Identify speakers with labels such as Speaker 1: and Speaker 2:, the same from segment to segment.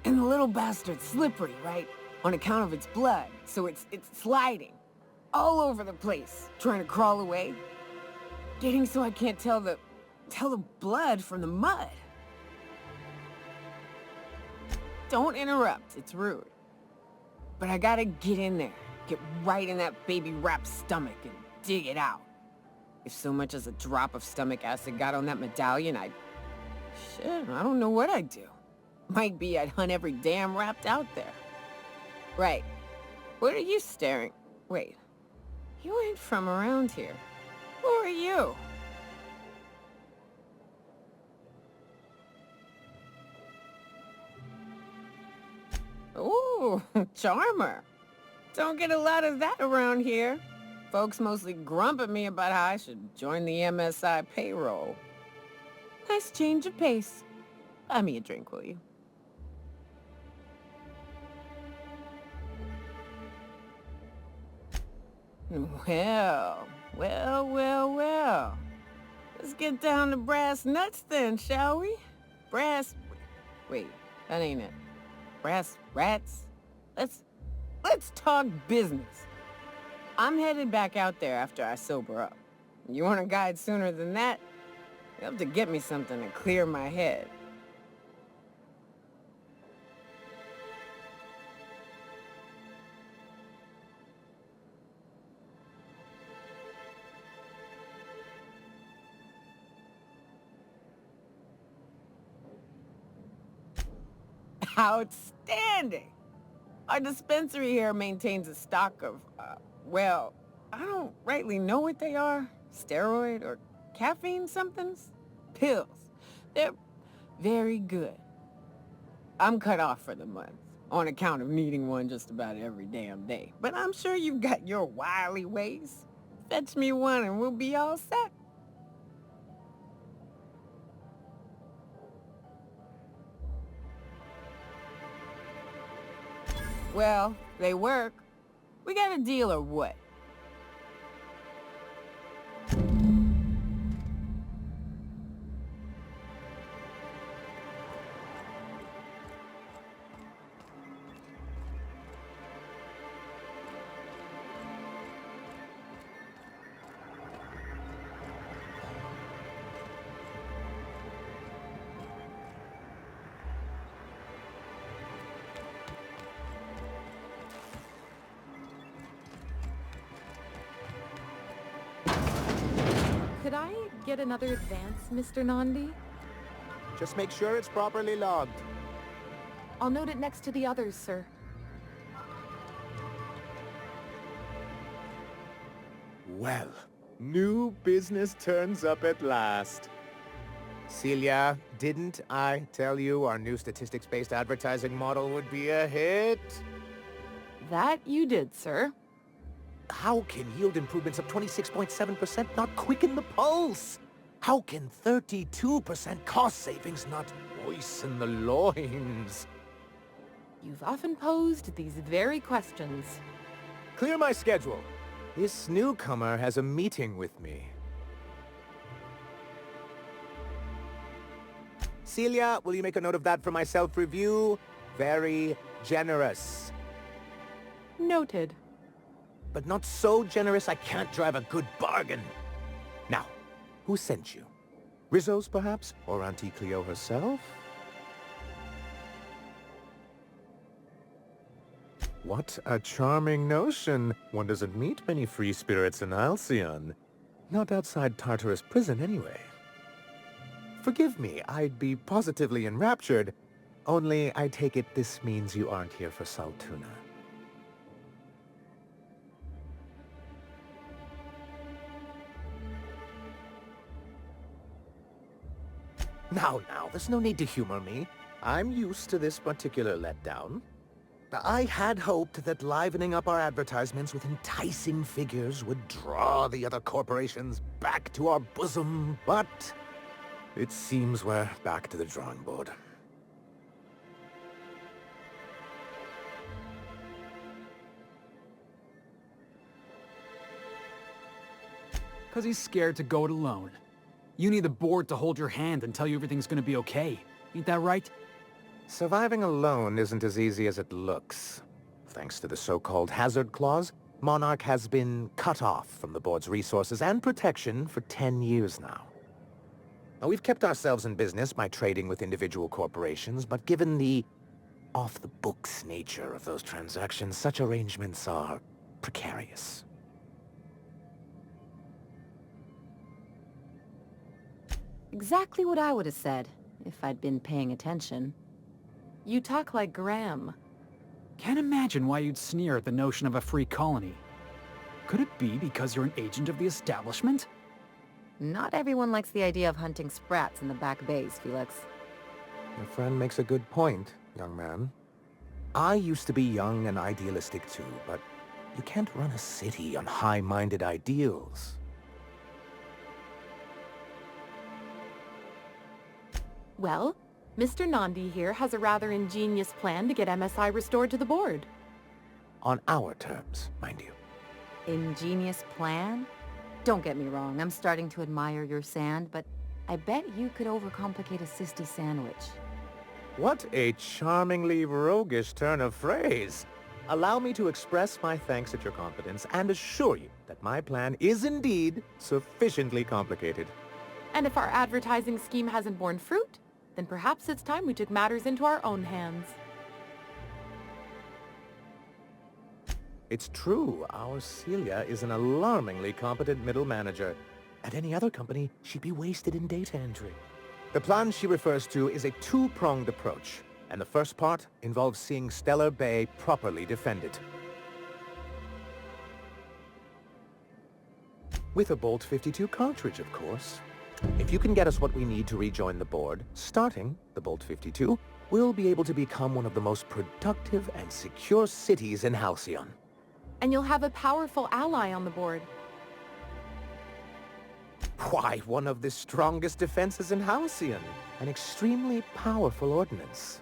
Speaker 1: And the little bastard's slippery, right? On account of its blood, so it's sliding. All over the place, trying to crawl away. Getting so I can't tell the blood from the mud. Don't interrupt, it's rude. But I gotta get in there, get right in that baby rap's stomach and dig it out. If so much as a drop of stomach acid got on that medallion, shit, I don't know what I'd do. Might be I'd hunt every damn Rapt out there. Right. What are you staring? Wait. You ain't from around here. Who are you? Ooh, charmer. Don't get a lot of that around here. Folks mostly grump at me about how I should join the MSI payroll. Nice change of pace. Buy me a drink, will you? Well. Let's get down to brass nuts then, shall we? Wait, that ain't it. Brass rats? Let's talk business. I'm headed back out there after I sober up. You want a guide sooner than that? You have to get me something to clear my head. Outstanding! Our dispensary here maintains a stock of, well, I don't rightly know what they are. Steroid or caffeine somethings? Pills. They're very good. I'm cut off for the month, on account of needing one just about every damn day. But I'm sure you've got your wily ways. Fetch me one and we'll be all set. Well, they work. We got a deal or what?
Speaker 2: Could I get another advance, Mr. Nandi?
Speaker 3: Just make sure it's properly logged.
Speaker 2: I'll note it next to the others, sir.
Speaker 3: Well, new business turns up at last. Celia, didn't I tell you our new statistics-based advertising model would be a hit?
Speaker 2: That you did, sir.
Speaker 3: How can yield improvements of 26.7% not quicken the pulse? How can 32% cost savings not moisten the loins?
Speaker 2: You've often posed these very questions.
Speaker 3: Clear my schedule. This newcomer has a meeting with me. Celia, will you make a note of that for my self-review? Very generous.
Speaker 2: Noted.
Speaker 3: But not so generous I can't drive a good bargain. Now, who sent you? Rizzo's, perhaps? Or Auntie Cleo herself? What a charming notion. One doesn't meet many free spirits in Halcyon. Not outside Tartarus prison, anyway. Forgive me, I'd be positively enraptured. Only, I take it this means you aren't here for Saltuna. Now, there's no need to humor me. I'm used to this particular letdown. I had hoped that livening up our advertisements with enticing figures would draw the other corporations back to our bosom, but it seems we're back to the drawing board.
Speaker 4: Because he's scared to go it alone. You need the board to hold your hand and tell you everything's gonna be okay. Ain't that right?
Speaker 3: Surviving alone isn't as easy as it looks. Thanks to the so-called hazard clause, Monarch has been cut off from the board's resources and protection for 10 years now. Now, we've kept ourselves in business by trading with individual corporations, but given the off-the-books nature of those transactions, such arrangements are precarious.
Speaker 2: Exactly what I would have said, if I'd been paying attention. You talk like Graham.
Speaker 4: Can't imagine why you'd sneer at the notion of a free colony. Could it be because you're an agent of the establishment?
Speaker 2: Not everyone likes the idea of hunting sprats in the back bays, Felix.
Speaker 3: Your friend makes a good point, young man. I used to be young and idealistic too, but you can't run a city on high-minded ideals.
Speaker 2: Well, Mr. Nandi here has a rather ingenious plan to get MSI restored to the board.
Speaker 3: On our terms, mind you.
Speaker 2: Ingenious plan? Don't get me wrong, I'm starting to admire your sand, but I bet you could overcomplicate a sisty sandwich.
Speaker 3: What a charmingly roguish turn of phrase. Allow me to express my thanks at your confidence and assure you that my plan is indeed sufficiently complicated.
Speaker 2: And if our advertising scheme hasn't borne fruit, then perhaps it's time we took matters into our own hands.
Speaker 3: It's true, our Celia is an alarmingly competent middle manager. At any other company, she'd be wasted in data entry. The plan she refers to is a two-pronged approach, and the first part involves seeing Stellar Bay properly defended. With a Bolt 52 cartridge, of course. If you can get us what we need to rejoin the board, starting the Bolt 52, we'll be able to become one of the most productive and secure cities in Halcyon.
Speaker 2: And you'll have a powerful ally on the board.
Speaker 3: Why, one of the strongest defenses in Halcyon. An extremely powerful ordnance.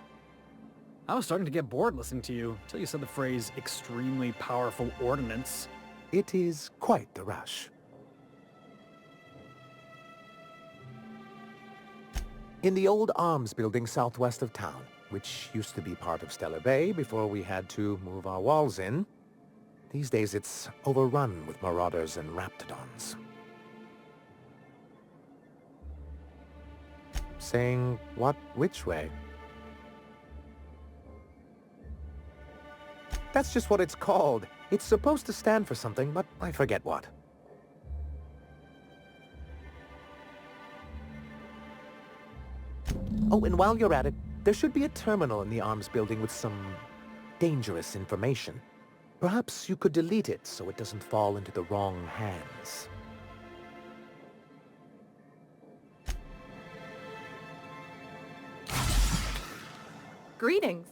Speaker 4: I was starting to get bored listening to you, till you said the phrase, extremely powerful ordnance.
Speaker 3: It is quite the rush. In the old arms building southwest of town, which used to be part of Stellar Bay before we had to move our walls in, these days it's overrun with marauders and raptidons. Saying what, which way? That's just what it's called. It's supposed to stand for something, but I forget what. Oh, and while you're at it, there should be a terminal in the arms building with some dangerous information. Perhaps you could delete it so it doesn't fall into the wrong hands.
Speaker 2: Greetings,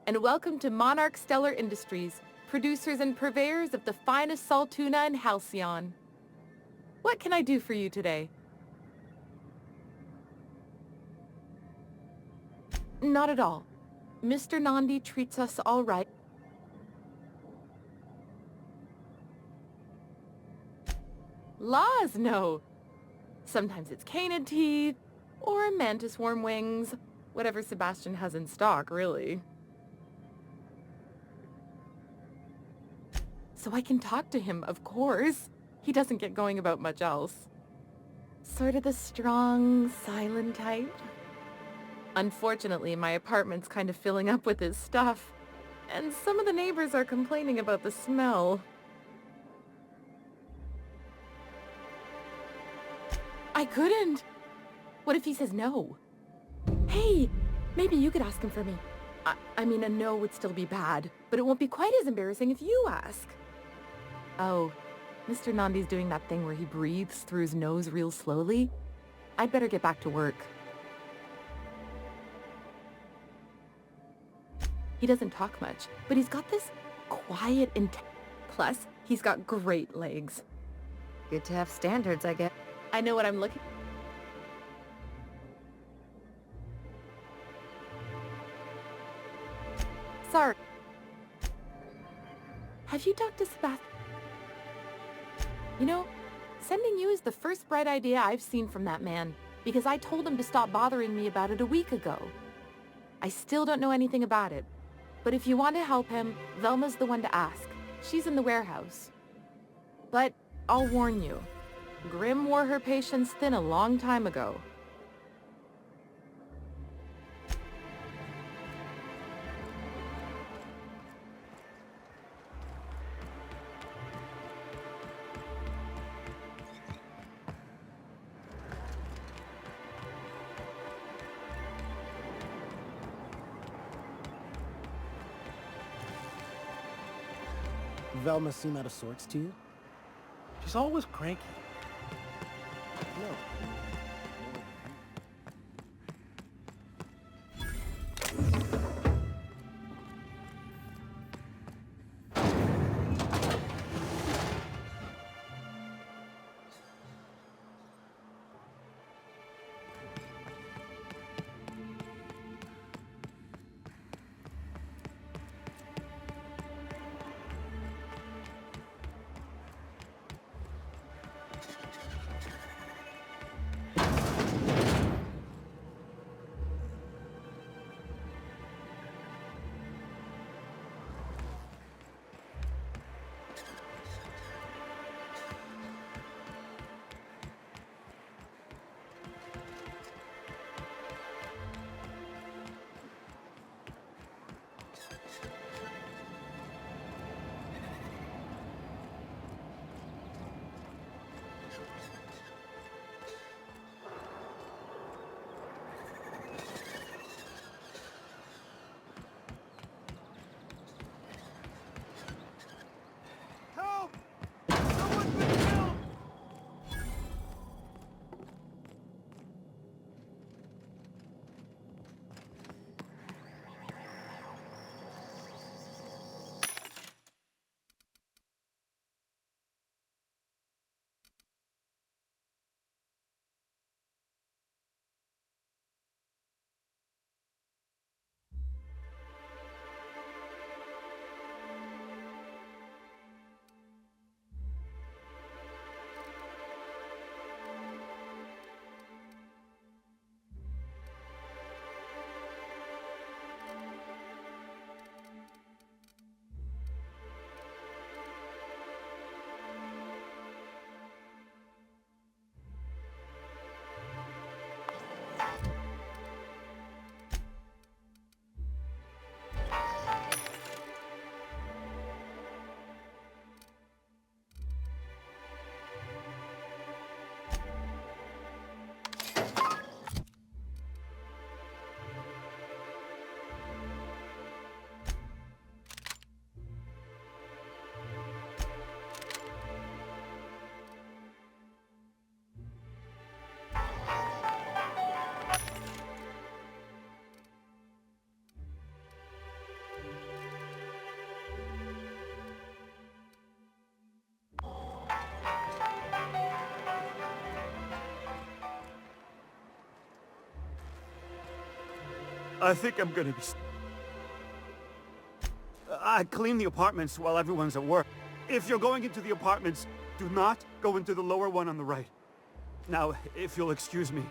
Speaker 2: and welcome to Monarch Stellar Industries, producers and purveyors of the finest salt tuna in Halcyon. What can I do for you today?
Speaker 5: Not at all. Mr. Nandi treats us all right. Laws, no. Sometimes it's canid teeth, or mantis worm wings. Whatever Sebastian has in stock, really. So I can talk to him, of course. He doesn't get going about much else. Sort of the strong, silent type. Unfortunately, my apartment's kind of filling up with his stuff, and some of the neighbors are complaining about the smell. I couldn't! What if he says no? Hey, maybe you could ask him for me. I mean, a no would still be bad, but it won't be quite as embarrassing if you ask. Oh, Mr. Nandi's doing that thing where he breathes through his nose real slowly. I'd better get back to work. He doesn't talk much, but he's got this quiet Plus, he's got great legs.
Speaker 2: Good to have standards, I guess.
Speaker 5: I know what I'm looking... Sorry. Have you talked to Sebastian? You know, sending you is the first bright idea I've seen from that man, because I told him to stop bothering me about it a week ago. I still don't know anything about it, but if you want to help him, Velma's the one to ask. She's in the warehouse. But I'll warn you, Grim wore her patience thin a long time ago.
Speaker 6: Velma seem out of sorts to you?
Speaker 7: She's always cranky.
Speaker 6: No.
Speaker 8: I think I'm gonna be... I clean the apartments while everyone's at work. If you're going into the apartments, do not go into the lower one on the right. Now, if you'll excuse me.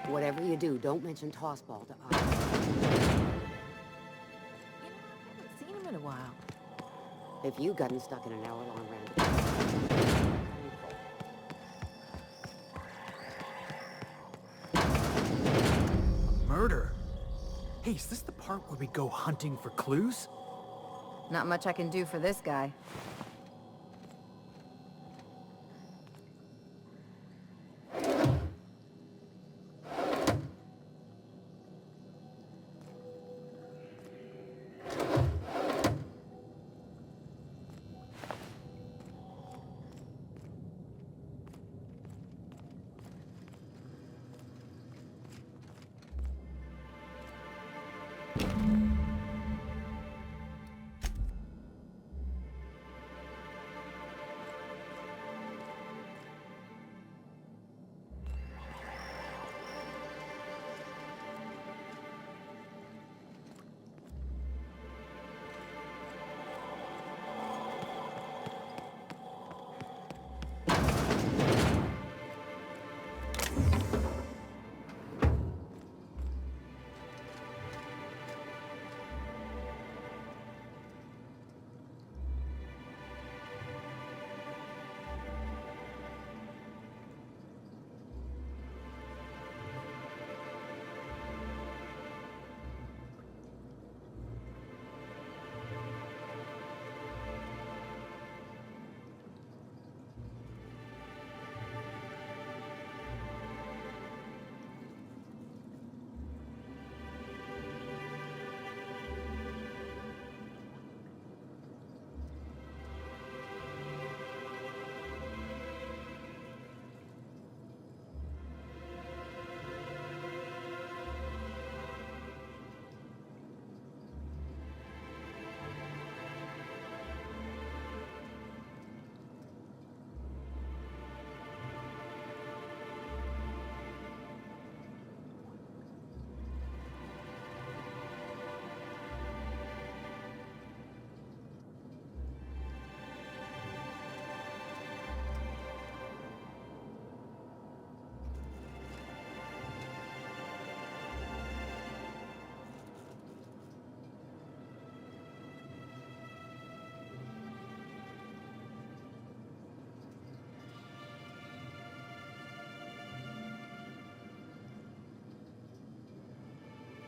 Speaker 9: Whatever you do, don't mention tossball to us.
Speaker 5: You know, I haven't seen him in a while.
Speaker 9: If you've gotten stuck in an hour-long round.
Speaker 4: Murder? Hey, is this the part where we go hunting for clues?
Speaker 2: Not much I can do for this guy.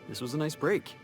Speaker 4: This was a nice break.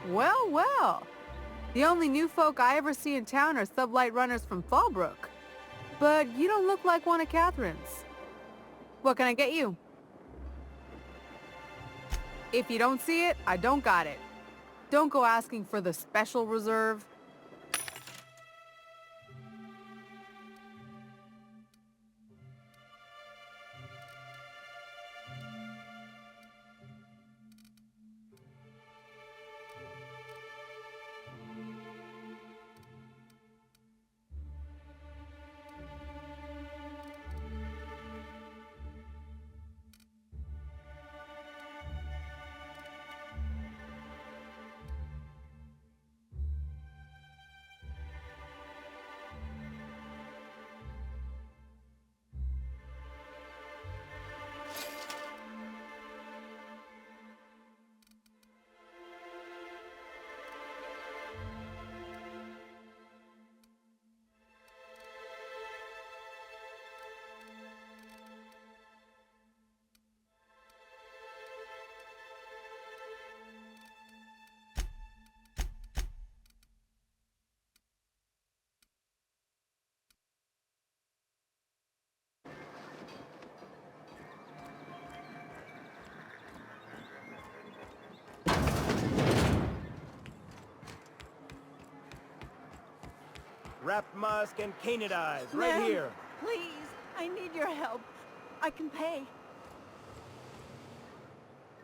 Speaker 10: Well, well. The only new folk I ever see in town are sublight runners from Fallbrook. But you don't look like one of Catherine's. What can I get you? If you don't see it, I don't got it. Don't go asking for the special reserve.
Speaker 7: Wrapped musk and canid eyes, right
Speaker 11: Ma'am,
Speaker 7: here.
Speaker 11: Please, I need your help. I can pay.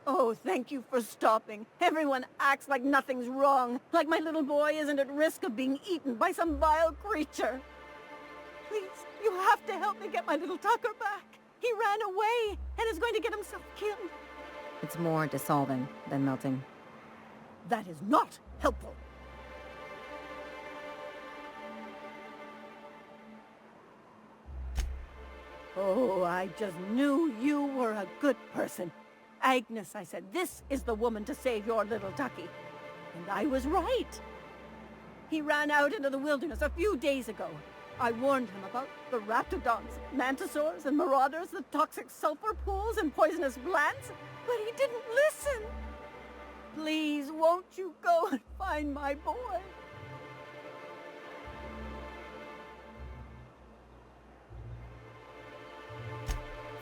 Speaker 11: Oh, thank you for stopping. Everyone acts like nothing's wrong, like my little boy isn't at risk of being eaten by some vile creature. Please, you have to help me get my little Tucker back. He ran away and is going to get himself killed.
Speaker 2: It's more dissolving than melting.
Speaker 11: That is not helpful. Oh, I just knew you were a good person. Agnes, I said, this is the woman to save your little Tucky. And I was right. He ran out into the wilderness a few days ago. I warned him about the raptidons, mantisaurs, and marauders, the toxic sulfur pools, and poisonous plants, but he didn't listen. Please, won't you go and find my boy?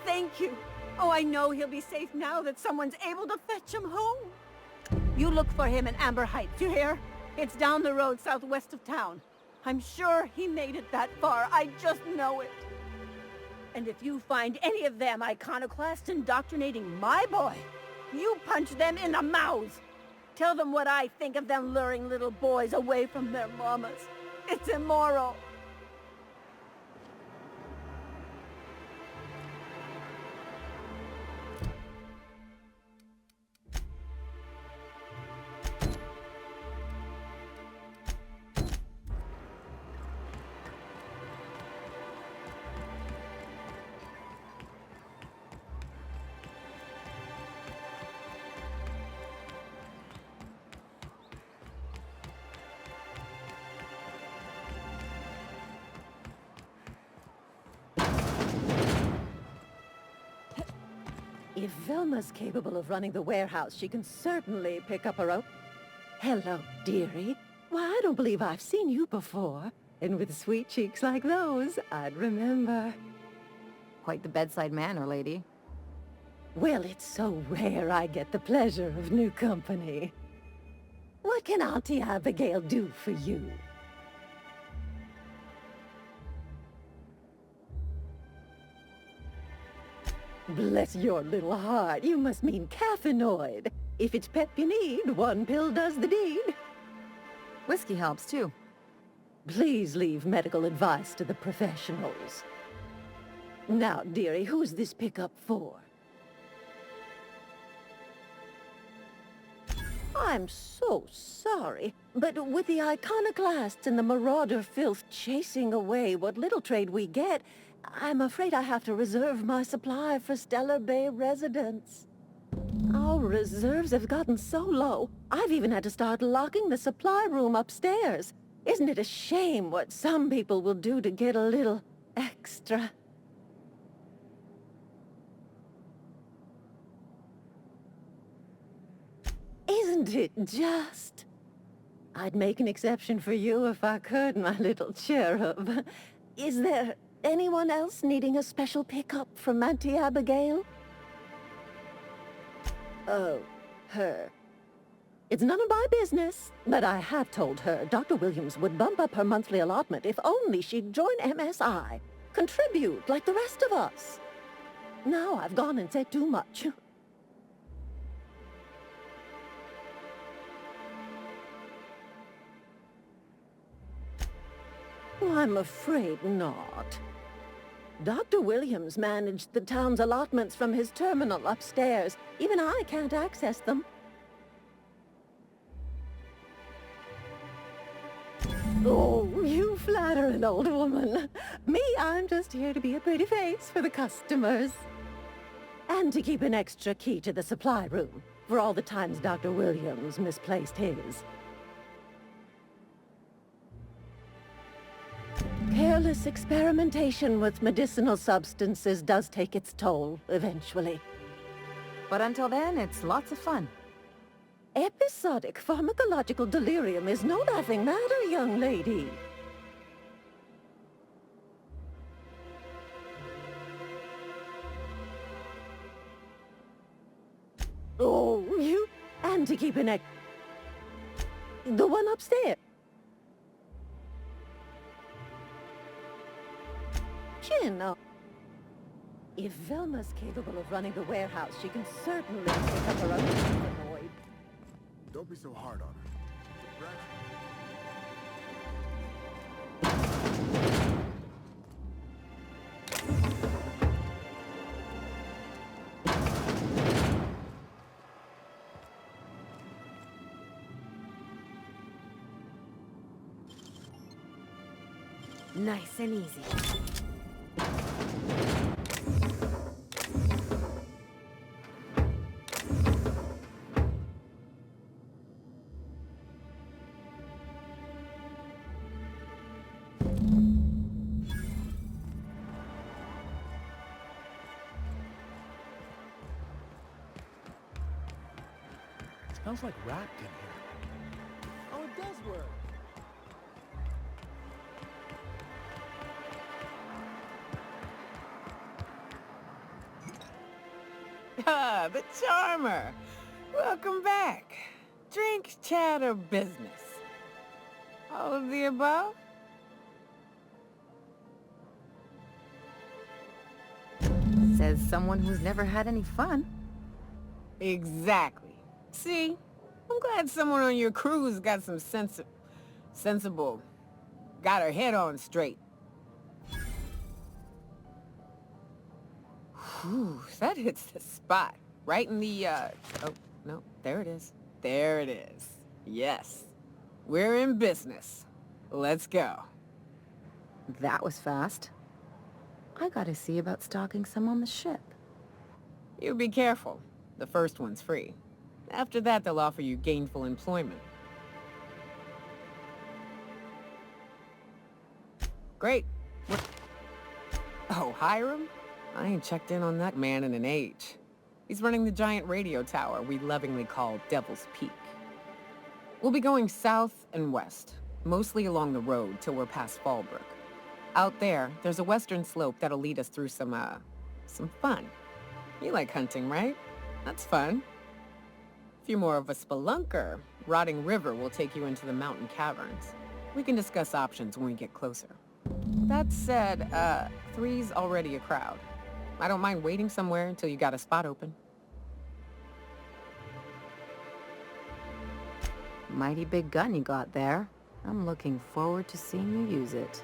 Speaker 11: Thank you. Oh, I know he'll be safe now that someone's able to fetch him home. You look for him in Amber Heights, you hear? It's down the road southwest of town. I'm sure he made it that far. I just know it. And if you find any of them iconoclasts indoctrinating my boy, you punch them in the mouths. Tell them what I think of them luring little boys away from their mamas. It's immoral. If Velma's capable of running the warehouse, she can certainly pick up her own. Hello, dearie. Why, I don't believe I've seen you before. And with sweet cheeks like those, I'd remember.
Speaker 2: Quite the bedside manner, lady.
Speaker 11: Well, it's so rare I get the pleasure of new company. What can Auntie Abigail do for you? Bless your little heart, you must mean caffeinoid. If it's pep you need, one pill does the deed.
Speaker 2: Whiskey helps, too.
Speaker 11: Please leave medical advice to the professionals. Now, dearie, who's this pickup for? I'm so sorry, but with the iconoclasts and the marauder filth chasing away what little trade we get, I'm afraid I have to reserve my supply for Stellar Bay residents. Our reserves have gotten so low, I've even had to start locking the supply room upstairs. Isn't it a shame what some people will do to get a little extra? Isn't it just? I'd make an exception for you if I could, my little cherub. Is there anyone else needing a special pickup from Auntie Abigail? Oh, her. It's none of my business, but I have told her Dr. Williams would bump up her monthly allotment if only she'd join MSI. Contribute like the rest of us. Now I've gone and said too much. Well, I'm afraid not. Dr. Williams managed the town's allotments from his terminal upstairs. Even I can't access them. Oh, you flatter an old woman. Me, I'm just here to be a pretty face for the customers. And to keep an extra key to the supply room, for all the times Dr. Williams misplaced his. Careless experimentation with medicinal substances does take its toll, eventually.
Speaker 2: But until then, it's lots of fun.
Speaker 11: Episodic pharmacological delirium is no laughing matter, young lady. Oh, you... And to keep an the one upstairs. If Velma's capable of running the warehouse, she can certainly pick up her own humanoid.
Speaker 12: Don't be so hard on her.
Speaker 2: Nice and easy.
Speaker 6: Smells like wrapped in here. Oh, it does work.
Speaker 1: Ah, the Charmer! Welcome back. Drink, chat, or business? All of the above?
Speaker 2: Says someone who's never had any fun.
Speaker 1: Exactly. See? I'm glad someone on your crew's got some sensible... Got her head on straight. Whew, that hits the spot. Right in the, Oh, no, there it is. There it is. Yes. We're in business. Let's go.
Speaker 2: That was fast. I gotta see about stocking some on the ship.
Speaker 1: You be careful. The first one's free. After that, they'll offer you gainful employment. Great. Oh, Hiram? I ain't checked in on that man in an age. He's running the giant radio tower we lovingly call Devil's Peak. We'll be going south and west, mostly along the road till we're past Fallbrook. Out there, there's a western slope that'll lead us through some fun. You like hunting, right? That's fun. If you're more of a spelunker, Rotting River will take you into the mountain caverns. We can discuss options when we get closer. That said, 3's already a crowd. I don't mind waiting somewhere until you got a spot open.
Speaker 2: Mighty big gun you got there. I'm looking forward to seeing you use it.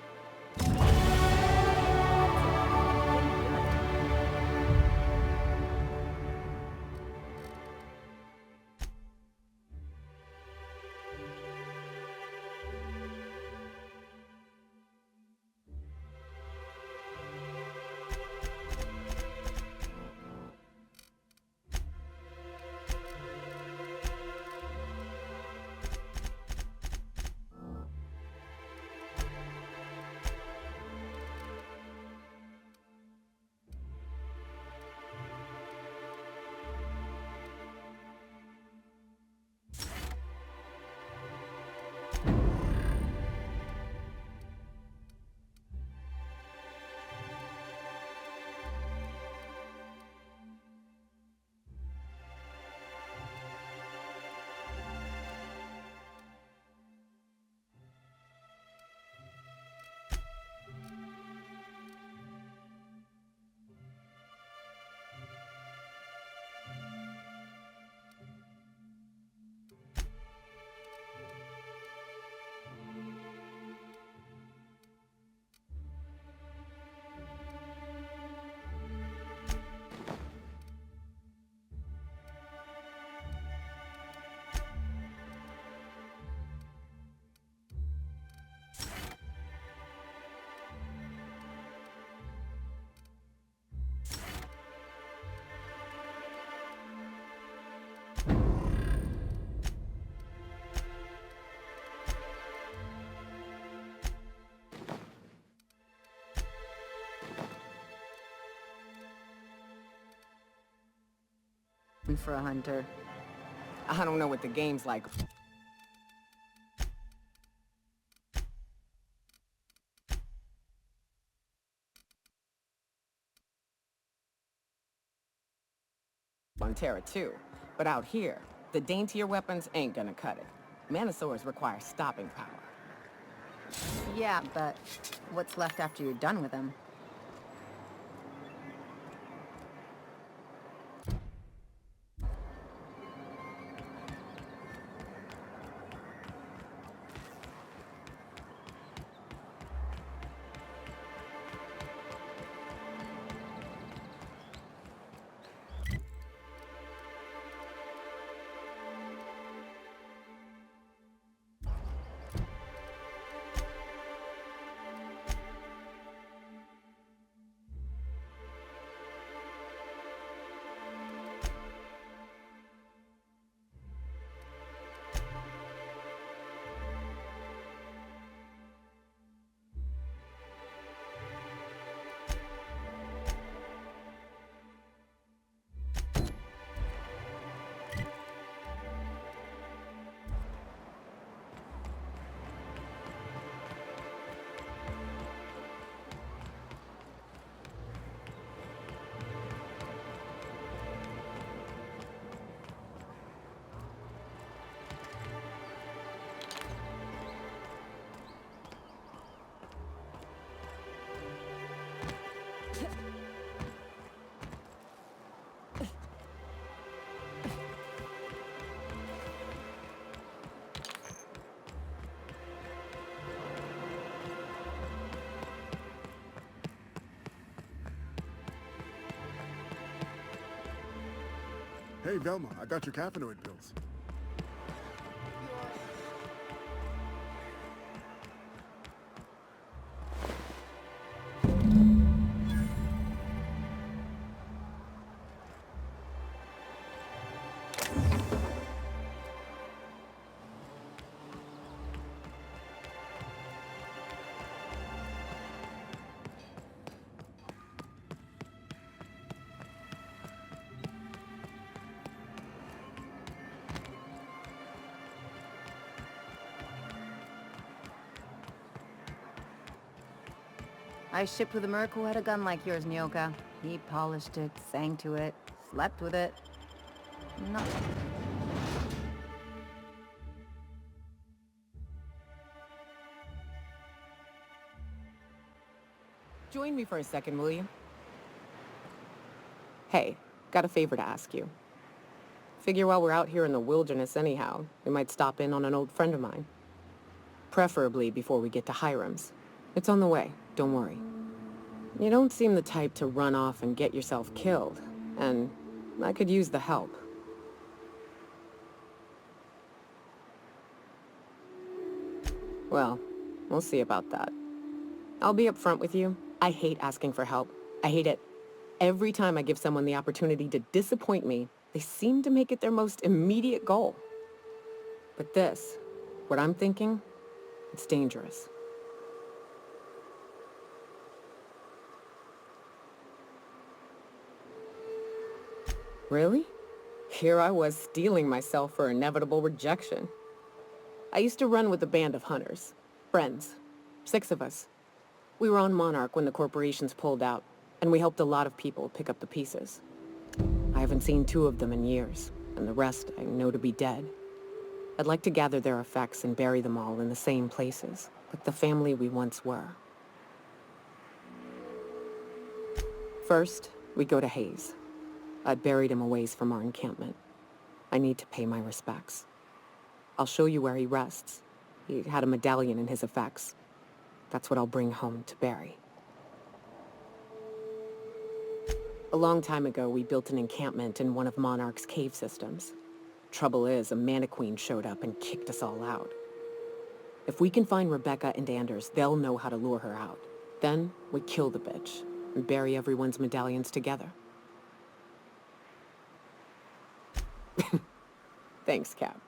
Speaker 2: for a hunter.
Speaker 1: I don't know what the game's like. On Terra too, but out here, the daintier weapons ain't gonna cut it. Manosaurs require stopping power.
Speaker 2: Yeah, but what's left after you're done with them?
Speaker 12: Hey, Velma, I got your caffeinoid pills.
Speaker 2: I shipped with a merc who had a gun like yours, Nyoka. He polished it, sang to it, slept with it. No.
Speaker 1: Join me for a second, will you? Hey, got a favor to ask you. Figure while we're out here in the wilderness anyhow, we might stop in on an old friend of mine. Preferably before we get to Hiram's. It's on the way, don't worry. You don't seem the type to run off and get yourself killed, and I could use the help. Well, we'll see about that. I'll be upfront with you. I hate asking for help. I hate it. Every time I give someone the opportunity to disappoint me, they seem to make it their most immediate goal. But this, what I'm thinking, it's dangerous. Really? Here I was steeling myself for inevitable rejection. I used to run with a band of hunters. Friends. 6 of us. We were on Monarch when the corporations pulled out, and we helped a lot of people pick up the pieces. I haven't seen 2 of them in years, and the rest I know to be dead. I'd like to gather their effects and bury them all in the same places, like the family we once were. First, we go to Hayes. I'd buried him a ways from our encampment. I need to pay my respects. I'll show you where he rests. He had a medallion in his effects. That's what I'll bring home to Barry. A long time ago, we built an encampment in one of Monarch's cave systems. Trouble is, a Mantiqueen showed up and kicked us all out. If we can find Rebecca and Anders, they'll know how to lure her out. Then, we kill the bitch and bury everyone's medallions together. Thanks, Cap.